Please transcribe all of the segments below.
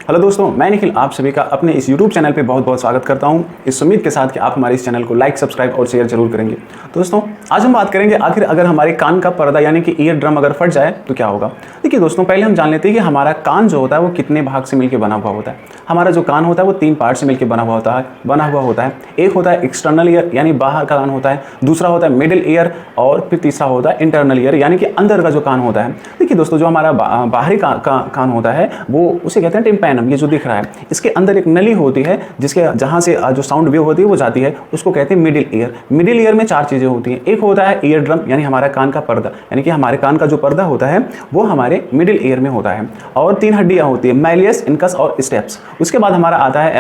Hello दोस्तों, मैं निखिल आप सभी का अपने इस YouTube चैनल पे बहुत बहुत स्वागत करता हूं, इस उम्मीद के साथ कि आप हमारे इस चैनल को लाइक, सब्सक्राइब और शेयर जरूर करेंगे। तो दोस्तों, आज हम बात करेंगे आखिर अगर हमारे कान का पर्दा यानी कि ईयर ड्रम अगर फट जाए तो क्या होगा। देखिए दोस्तों, पहले हम जान लेते हैं कि हमारा कान जो होता है वो कितने भाग से मिलकर बना हुआ होता है। हमारा जो कान होता है वो 3 पार्ट से मिलकर बना हुआ होता है। एक होता है एक्सटर्नल ईयर यानी बाहर का कान होता है, दूसरा होता है मिडिल ईयर और फिर तीसरा होता है इंटरनल ईयर यानी कि अंदर का जो कान होता है। देखिए दोस्तों, जो हमारा बाहरी कान होता है वो उसे कहते हैं टिम्पैनम, ये जो दिख रहा है। इसके अंदर एक नली होती है जिसके जहाँ से जो साउंड वेव होती है वो जाती है, उसको कहते हैं मिडिल ईयर। मिडिल ईयर में 4 चीज़ें होती हैं। एक होता है ईयर ड्रम यानी हमारा कान का पर्दा, यानी कि हमारे कान का जो पर्दा होता है वो हमारे मिडिल ईयर में होता है। और 3 हड्डियाँ होती है, मैलियस, इनकस और स्टेप्स। उसके बाद हमारा आता है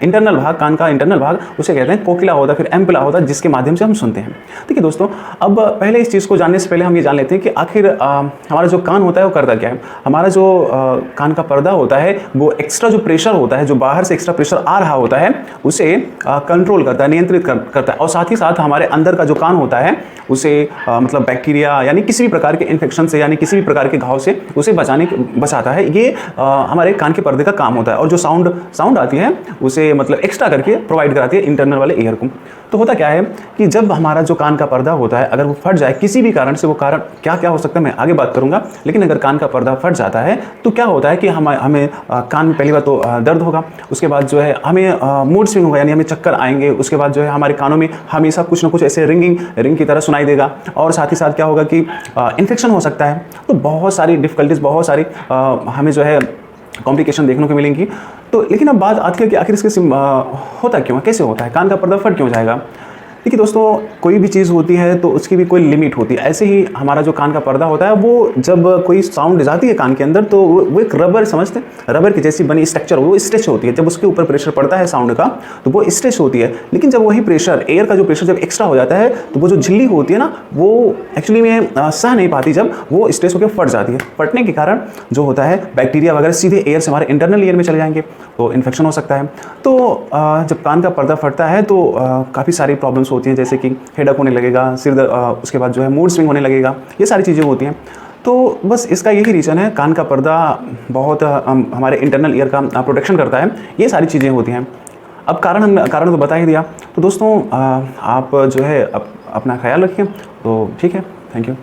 इंटरनल भाग, कान का इंटरनल भाग, उसे कहते हैं कोकिला होता है, फिर एम्पुला होता है जिसके माध्यम से हम सुनते हैं। देखिए दोस्तों, अब पहले इस चीज़ को जानने से पहले हम ये जान लेते हैं कि आखिर हमारा जो कान होता है वो करता क्या है। हमारा जो कान का पर्दा होता है वो एक्स्ट्रा जो प्रेशर होता है, जो बाहर से एक्स्ट्रा प्रेशर आ रहा होता है उसे कंट्रोल करता है, नियंत्रित करता है। और साथ ही साथ हमारे अंदर का जो कान होता है उसे मतलब बैक्टीरिया यानी किसी भी प्रकार के इन्फेक्शन से यानी किसी भी प्रकार के घाव से उसे बचाता है। ये हमारे कान के पर्दे का काम होता है। और जो साउंड आती है उसे मतलब एक्स्ट्रा करके प्रोवाइड कराती है इंटरनल वाले ईयर को। तो होता क्या है कि जब हमारा जो कान का पर्दा होता है अगर वो फट जाए किसी भी कारण से, वो कारण क्या क्या हो सकता है मैं आगे बात करूंगा, लेकिन अगर कान का पर्दा फट जाता है तो क्या होता है कि हमें कान में पहली बार तो दर्द होगा, उसके बाद जो है हमें मूड स्विंग होगा यानी हमें चक्कर आएंगे, उसके बाद जो है हमारे कानों में हमेशा कुछ ना कुछ ऐसे रिंग की तरह सुनाई देगा। और साथ ही साथ क्या होगा कि इन्फेक्शन हो सकता है। तो बहुत सारी डिफिकल्टीज, बहुत सारी हमें जो है कॉम्प्लिकेशन देखने को मिलेंगी। तो लेकिन अब बात आती है कि आखिर इसके होता क्यों है, कैसे होता है, कान का पर्दा फट क्यों जाएगा। देखिए दोस्तों, कोई भी चीज़ होती है तो उसकी भी कोई लिमिट होती है। ऐसे ही हमारा जो कान का पर्दा होता है वो जब कोई साउंड जाती है कान के अंदर तो वो एक रबर, समझते हैं, रबर की जैसी बनी स्ट्रक्चर, वो स्ट्रेच होती है। जब उसके ऊपर प्रेशर पड़ता है साउंड का तो वो स्ट्रेच होती है। लेकिन जब वही प्रेशर, एयर का जो प्रेशर जब एक्स्ट्रा हो जाता है तो वो जो झिल्ली होती है ना, वो एक्चुअली में सह नहीं पाती, जब वो स्ट्रेच होकर फट जाती है। फटने के कारण जो होता है बैक्टीरिया वगैरह सीधे एयर से हमारे इंटरनल ईयर में चले जाएंगे तो इन्फेक्शन हो सकता है। तो जब कान का पर्दा फटता है तो काफ़ी सारी प्रॉब्लम्स होती हैं, जैसे कि हेडेक होने लगेगा, उसके बाद जो है मूड स्विंग होने लगेगा, ये सारी चीज़ें होती हैं। तो बस इसका यही रीज़न है, कान का पर्दा बहुत हमारे इंटरनल ईयर का प्रोटेक्शन करता है, ये सारी चीज़ें होती हैं। अब कारण तो बता ही दिया। तो दोस्तों, आप जो है अपना ख्याल रखिए। तो ठीक है, थैंक यू।